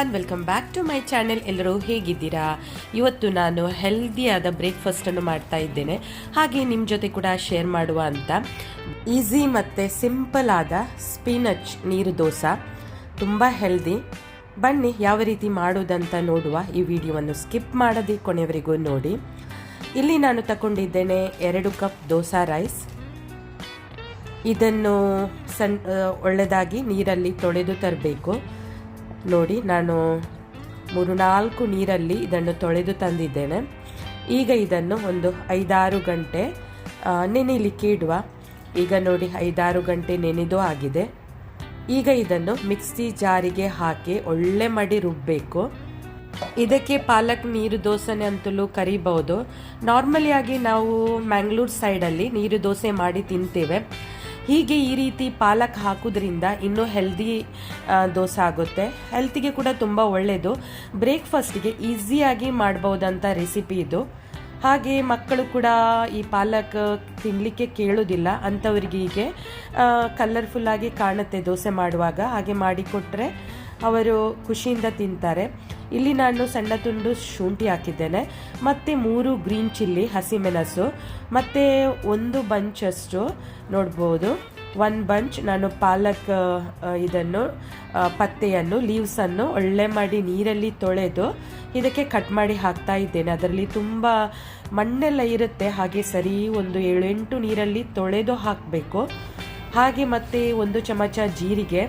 Everyone, welcome back to my channel. ಎಲ್ಲರೂ ಹೇಗಿದ್ದೀರಾ? ಇವತ್ತು ನಾನು ಹೆಲ್ದಿಯಾದ ಬ್ರೇಕ್ಫಾಸ್ಟನ್ನು ಮಾಡ್ತಾ ಇದ್ದೇನೆ, ಹಾಗೆ ನಿಮ್ಮ ಜೊತೆ ಕೂಡ ಶೇರ್ ಮಾಡುವ ಅಂತ. ಈಸಿ ಮತ್ತು ಸಿಂಪಲ್ ಆದ ಸ್ಪಿನಚ್ ನೀರು ದೋಸೆ, ತುಂಬ ಹೆಲ್ದಿ. ಬನ್ನಿ ಯಾವ ರೀತಿ ಮಾಡೋದಂತ ನೋಡುವ. ಈ ವಿಡಿಯೋವನ್ನು ಸ್ಕಿಪ್ ಮಾಡದೆ ಕೊನೆಯವರೆಗೂ ನೋಡಿ. ಇಲ್ಲಿ ನಾನು ತಗೊಂಡಿದ್ದೇನೆ 2 ಕಪ್ ದೋಸಾ ರೈಸ್. ಇದನ್ನು ಒಳ್ಳೆದಾಗಿ ನೀರಲ್ಲಿ ತೊಳೆದು ತರಬೇಕು. ನೋಡಿ, ನಾನು 3-4 ನೀರಲ್ಲಿ ಇದನ್ನು ತೊಳೆದು ತಂದಿದ್ದೇನೆ. ಈಗ ಇದನ್ನು ಒಂದು 5-6 ಗಂಟೆ ನೆನೆಯಲಿಕ್ಕೆ ಇಡುವ. ಈಗ ನೋಡಿ 5-6 ಗಂಟೆ ನೆನೆದು ಆಗಿದೆ. ಈಗ ಇದನ್ನು ಮಿಕ್ಸಿ ಜಾರಿಗೆ ಹಾಕಿ ಒಳ್ಳೆ ಮಾಡಿ ರುಬ್ಬಬೇಕು. ಇದಕ್ಕೆ ಪಾಲಕ್ ನೀರು ದೋಸೆ ಅಂತಲೂ ಕರಿಬಹುದು. ನಾರ್ಮಲಿಯಾಗಿ ನಾವು ಮ್ಯಾಂಗ್ಳೂರ್ ಸೈಡಲ್ಲಿ ನೀರು ದೋಸೆ ಮಾಡಿ ತಿಂತೇವೆ. ಹೀಗೆ ಈ ರೀತಿ ಪಾಲಕ್ ಹಾಕೋದ್ರಿಂದ ಇನ್ನೂ ಹೆಲ್ದಿ ದೋಸೆ ಆಗುತ್ತೆ. ಹೆಲ್ತಿಗೆ ಕೂಡ ತುಂಬ ಒಳ್ಳೆಯದು. ಬ್ರೇಕ್ಫಾಸ್ಟಿಗೆ ಈಸಿಯಾಗಿ ಮಾಡ್ಬೋದಂಥ ರೆಸಿಪಿ ಇದು. ಹಾಗೆ ಮಕ್ಕಳು ಕೂಡ ಈ ಪಾಲಕ್ ತಿನ್ನಲಿಕ್ಕೆ ಕೇಳೋದಿಲ್ಲ. ಅಂಥವ್ರಿಗೆ ಹೀಗೆ ಕಲರ್ಫುಲ್ಲಾಗಿ ಕಾಣುತ್ತೆ ದೋಸೆ ಮಾಡುವಾಗ. ಹಾಗೆ ಮಾಡಿಕೊಟ್ರೆ ಅವರು ಖುಷಿಯಿಂದ ತಿಂತಾರೆ. ಇಲ್ಲಿ ನಾನು ಸಣ್ಣ ತುಂಡು ಶುಂಠಿ ಹಾಕಿದ್ದೇನೆ, ಮತ್ತು 3 ಗ್ರೀನ್ ಚಿಲ್ಲಿ ಹಸಿಮೆಣಸು, ಮತ್ತು 1 ಬಂಚಷ್ಟು ನೋಡ್ಬೋದು 1 ಬಂಚ್ ನಾನು ಪಾಲಕ್ ಇದನ್ನು ಪತ್ತೆಯನ್ನು ಲೀವ್ಸನ್ನು ಒಳ್ಳೆ ಮಾಡಿ ನೀರಲ್ಲಿ ತೊಳೆದು ಇದಕ್ಕೆ ಕಟ್ ಮಾಡಿ ಹಾಕ್ತಾ ಇದ್ದೇನೆ. ಅದರಲ್ಲಿ ತುಂಬ ಮಣ್ಣೆಲ್ಲ ಇರುತ್ತೆ, ಹಾಗೆ ಸರಿ ಒಂದು 7-8 ನೀರಲ್ಲಿ ತೊಳೆದು ಹಾಕಬೇಕು. ಹಾಗೆ ಮತ್ತೆ 1 ಚಮಚ ಜೀರಿಗೆ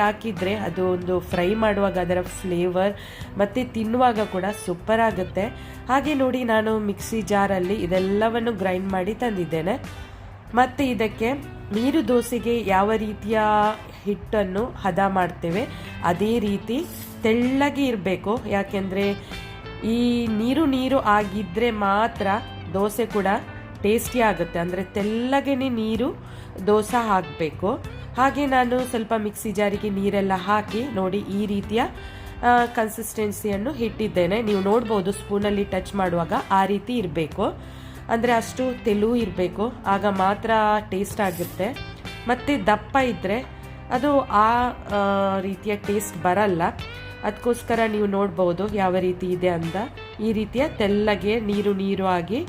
ಹಾಕಿದರೆ ಅದು ಒಂದು ಫ್ರೈ ಮಾಡುವಾಗ ಅದರ ಫ್ಲೇವರ್ ಮತ್ತು ತಿನ್ನುವಾಗ ಕೂಡ ಸೂಪರ್ ಆಗುತ್ತೆ. ಹಾಗೆ ನೋಡಿ, ನಾನು ಮಿಕ್ಸಿ ಜಾರಲ್ಲಿ ಇದೆಲ್ಲವನ್ನು ಗ್ರೈಂಡ್ ಮಾಡಿ ತಂದಿದ್ದೇನೆ. ಮತ್ತು ಇದಕ್ಕೆ ನೀರು ದೋಸೆಗೆ ಯಾವ ರೀತಿಯ ಹಿಟ್ಟನ್ನು ಹದ ಮಾಡ್ತೇವೆ ಅದೇ ರೀತಿ ತೆಳ್ಳಗೆ ಇರಬೇಕು. ಯಾಕೆಂದರೆ ಈ ನೀರು ಆಗಿದ್ದರೆ ಮಾತ್ರ ದೋಸೆ ಕೂಡ ಟೇಸ್ಟಿ ಆಗುತ್ತೆ. ಅಂದರೆ ತೆಳ್ಳಗೆ ನೀರು ದೋಸೆ ಹಾಕಬೇಕು. ಹಾಗೆ ನಾನು ಸ್ವಲ್ಪ ಮಿಕ್ಸಿ ಜಾರಿಗೆ ನೀರೆಲ್ಲ ಹಾಕಿ ನೋಡಿ ಈ ರೀತಿಯ ಕನ್ಸಿಸ್ಟೆನ್ಸಿಯನ್ನು ಇಟ್ಟಿದ್ದೇನೆ. ನೀವು ನೋಡ್ಬೋದು ಸ್ಪೂನಲ್ಲಿ ಟಚ್ ಮಾಡುವಾಗ ಆ ರೀತಿ ಇರಬೇಕು. ಅಂದರೆ ಅಷ್ಟು ತೆಳು ಇರಬೇಕು, ಆಗ ಮಾತ್ರ ಟೇಸ್ಟ್ ಆಗುತ್ತೆ. ಮತ್ತು ದಪ್ಪ ಇದ್ದರೆ ಅದು ಆ ರೀತಿಯ ಟೇಸ್ಟ್ ಬರಲ್ಲ. ಅದಕ್ಕೋಸ್ಕರ ನೀವು ನೋಡ್ಬೋದು ಯಾವ ರೀತಿ ಇದೆ ಅಂತ. ಈ ರೀತಿಯ ತೆಳ್ಳಗೆ ನೀರು ಆಗಿ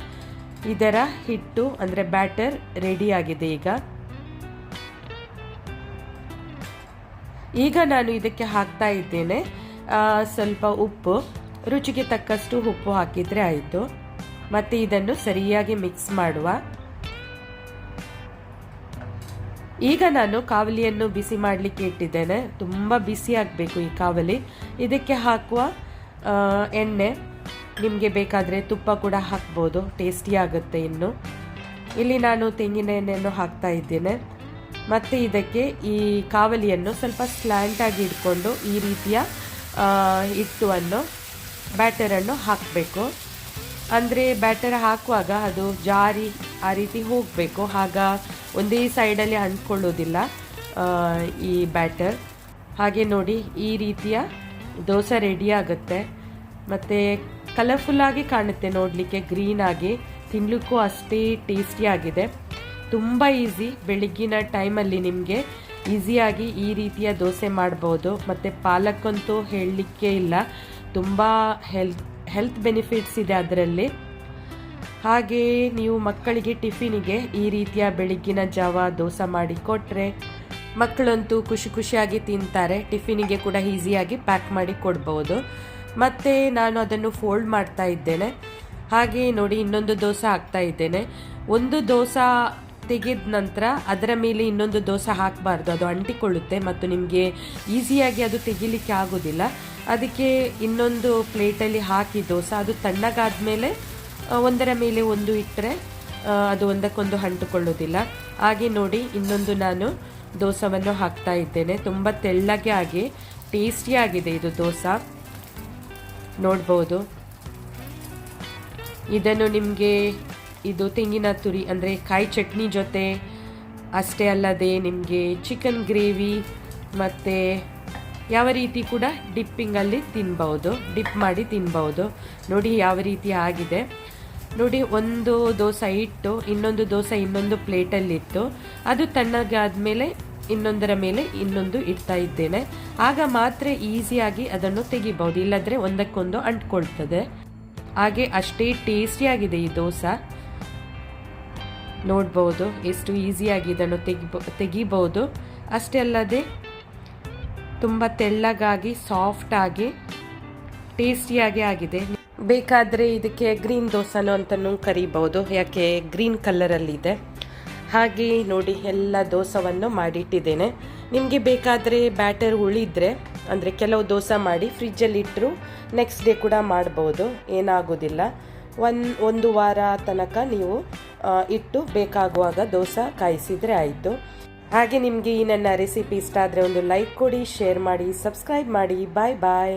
ಇದರ ಹಿಟ್ಟು ಅಂದರೆ ಬ್ಯಾಟರ್ ರೆಡಿ ಆಗಿದೆ. ಈಗ ನಾನು ಇದಕ್ಕೆ ಹಾಕ್ತಾ ಇದ್ದೇನೆ ಸ್ವಲ್ಪ ಉಪ್ಪು, ರುಚಿಗೆ ತಕ್ಕಷ್ಟು ಉಪ್ಪು ಹಾಕಿದರೆ ಆಯಿತು. ಮತ್ತು ಇದನ್ನು ಸರಿಯಾಗಿ ಮಿಕ್ಸ್ ಮಾಡುವ. ಈಗ ನಾನು ಕಾವಲಿಯನ್ನು ಬಿಸಿ ಮಾಡಲಿಕ್ಕೆ ಇಟ್ಟಿದ್ದೇನೆ. ತುಂಬ ಬಿಸಿ ಆಗಬೇಕು ಈ ಕಾವಲಿ. ಇದಕ್ಕೆ ಹಾಕುವ ಎಣ್ಣೆ ನಿಮಗೆ ಬೇಕಾದರೆ ತುಪ್ಪ ಕೂಡ ಹಾಕ್ಬೋದು, ಟೇಸ್ಟಿ ಆಗುತ್ತೆ. ಇನ್ನು ಇಲ್ಲಿ ನಾನು ತೆಂಗಿನ ಎಣ್ಣೆಯನ್ನು ಹಾಕ್ತಾ ಇದ್ದೇನೆ. ಮತ್ತು ಇದಕ್ಕೆ ಈ ಕಾವಲಿಯನ್ನು ಸ್ವಲ್ಪ ಸ್ಲ್ಯಾಂಟಾಗಿ ಇಟ್ಕೊಂಡು ಈ ರೀತಿಯ ಹಿಟ್ಟನ್ನು ಬ್ಯಾಟರನ್ನು ಹಾಕಬೇಕು. ಅಂದರೆ ಬ್ಯಾಟರ್ ಹಾಕುವಾಗ ಅದು ಜಾರಿ ಆ ರೀತಿ ಹೋಗಬೇಕು, ಆಗ ಒಂದೇ ಸೈಡಲ್ಲಿ ಅಂಟ್ಕೊಳ್ಳೋದಿಲ್ಲ ಈ ಬ್ಯಾಟರ್. ಹಾಗೆ ನೋಡಿ ಈ ರೀತಿಯ ದೋಸೆ ರೆಡಿ ಆಗುತ್ತೆ. ಮತ್ತು ಕಲರ್ಫುಲ್ಲಾಗಿ ಕಾಣುತ್ತೆ ನೋಡಲಿಕ್ಕೆ, ಗ್ರೀನಾಗಿ. ತಿನ್ನಲಿಕ್ಕೂ ಅಷ್ಟೇ ಟೇಸ್ಟಿಯಾಗಿದೆ. ತುಂಬ ಈಸಿ. ಬೆಳಗ್ಗಿನ ಟೈಮಲ್ಲಿ ನಿಮಗೆ ಈಸಿಯಾಗಿ ಈ ರೀತಿಯ ದೋಸೆ ಮಾಡ್ಬೋದು. ಮತ್ತು ಪಾಲಕ್ಕಂತೂ ಹೇಳಲಿಕ್ಕೆ ಇಲ್ಲ, ತುಂಬ ಹೆಲ್ತ್ ಬೆನಿಫಿಟ್ಸ್ ಇದೆ ಅದರಲ್ಲಿ. ಹಾಗೆ ನೀವು ಮಕ್ಕಳಿಗೆ ಟಿಫಿನಿಗೆ ಈ ರೀತಿಯ ಬೆಳಗ್ಗಿನ ಜಾವ ದೋಸೆ ಮಾಡಿ ಕೊಟ್ಟರೆ ಮಕ್ಕಳಂತೂ ಖುಷಿಯಾಗಿ ತಿಂತಾರೆ. ಟಿಫಿನಿಗೆ ಕೂಡ ಈಸಿಯಾಗಿ ಪ್ಯಾಕ್ ಮಾಡಿ ಕೊಡ್ಬೋದು. ಮತ್ತು ನಾನು ಅದನ್ನು ಫೋಲ್ಡ್ ಮಾಡ್ತಾ ಇದ್ದೇನೆ. ಹಾಗೆ ನೋಡಿ ಇನ್ನೊಂದು ದೋಸೆ ಹಾಕ್ತಾ ಇದ್ದೇನೆ. ಒಂದು ದೋಸೆ ತೆಗೆದ ನಂತರ ಅದರ ಮೇಲೆ ಇನ್ನೊಂದು ದೋಸೆ ಹಾಕಬಾರ್ದು, ಅದು ಅಂಟಿಕೊಳ್ಳುತ್ತೆ ಮತ್ತು ನಿಮಗೆ ಈಸಿಯಾಗಿ ಅದು ತೆಗಿಲಿಕ್ಕೆ ಆಗೋದಿಲ್ಲ. ಅದಕ್ಕೆ ಇನ್ನೊಂದು ಪ್ಲೇಟಲ್ಲಿ ಹಾಕಿ ದೋಸೆ ಅದು ತಣ್ಣಗಾದ ಮೇಲೆ ಒಂದರ ಮೇಲೆ ಒಂದು ಇಟ್ಟರೆ ಅದು ಒಂದಕ್ಕೊಂದು ಅಂಟಿಕೊಳ್ಳೋದಿಲ್ಲ. ಹಾಗೆ ನೋಡಿ ಇನ್ನೊಂದು ನಾನು ದೋಸೆಯನ್ನು ಹಾಕ್ತಾ ಇದ್ದೇನೆ. ತುಂಬ ತೆಳ್ಳಗೆ ಆಗಿ ಟೇಸ್ಟಿಯಾಗಿದೆ ಇದು ದೋಸೆ, ನೋಡ್ಬೋದು. ಇದನ್ನು ನಿಮಗೆ ಇದು ತೆಂಗಿನ ತುರಿ ಅಂದರೆ ಕಾಯಿ ಚಟ್ನಿ ಜೊತೆ ಅಷ್ಟೇ ಅಲ್ಲದೆ ನಿಮಗೆ ಚಿಕನ್ ಗ್ರೇವಿ ಮತ್ತು ಯಾವ ರೀತಿ ಕೂಡ ಡಿಪ್ಪಿಂಗಲ್ಲಿ ಡಿಪ್ ಮಾಡಿ ತಿನ್ಬೋದು. ನೋಡಿ ಯಾವ ರೀತಿ ಆಗಿದೆ. ನೋಡಿ, ಒಂದು ದೋಸೆ ಇಟ್ಟು ಇನ್ನೊಂದು ದೋಸೆ ಇನ್ನೊಂದು ಪ್ಲೇಟಲ್ಲಿತ್ತು. ಅದು ತಣ್ಣಗಾದ್ಮೇಲೆ ಇನ್ನೊಂದರ ಮೇಲೆ ಇನ್ನೊಂದು ಇಡ್ತಾ ಇದ್ದೇನೆ. ಆಗ ಮಾತ್ರ ಈಸಿಯಾಗಿ ಅದನ್ನು ತೆಗಿಬಹುದು, ಇಲ್ಲದ್ರೆ ಒಂದಕ್ಕೊಂದು ಅಂಟ್ಕೊಳ್ತದೆ. ಹಾಗೆ ಅಷ್ಟೇ ಟೇಸ್ಟಿಯಾಗಿದೆ ಈ ದೋಸೆ. ನೋಡ್ಬೋದು ಎಷ್ಟು ಈಸಿಯಾಗಿ ಇದನ್ನು ತೆಗಿಬಹುದು. ಅಷ್ಟೇ ಅಲ್ಲದೆ ತುಂಬ ತೆಳ್ಳಗಾಗಿ ಸಾಫ್ಟಾಗಿ ಟೇಸ್ಟಿಯಾಗಿ ಆಗಿದೆ. ಬೇಕಾದರೆ ಇದಕ್ಕೆ ಗ್ರೀನ್ ದೋಸೆನೋ ಅಂತಲೂ ಕರಿಬಹುದು, ಯಾಕೆ ಗ್ರೀನ್ ಕಲರಲ್ಲಿದೆ. ಹಾಗೆ ನೋಡಿ ಎಲ್ಲ ದೋಸೆವನ್ನು ಮಾಡಿಟ್ಟಿದ್ದೇನೆ. ನಿಮಗೆ ಬೇಕಾದರೆ ಬ್ಯಾಟರ್ ಉಳಿದ್ರೆ ಅಂದರೆ ಕೆಲವು ದೋಸೆ ಮಾಡಿ ಫ್ರಿಜ್ಜಲ್ಲಿ ಇಟ್ಟರು ನೆಕ್ಸ್ಟ್ ಡೇ ಕೂಡ ಮಾಡ್ಬೋದು, ಏನಾಗೋದಿಲ್ಲ. ಒಂದು ವಾರ ತನಕ ನೀವು ಇಟ್ಟು ಬೇಕಾಗುವಾಗ ದೋಸೆ ಕಾಯಿಸಿದರೆ ಆಯಿತು. ಹಾಗೆ ನಿಮಗೆ ಈ ನನ್ನ ರೆಸಿಪಿ ಇಷ್ಟ ಆದರೆ ಒಂದು ಲೈಕ್ ಕೊಡಿ, ಶೇರ್ ಮಾಡಿ, ಸಬ್ಸ್ಕ್ರೈಬ್ ಮಾಡಿ. ಬಾಯ್ ಬಾಯ್.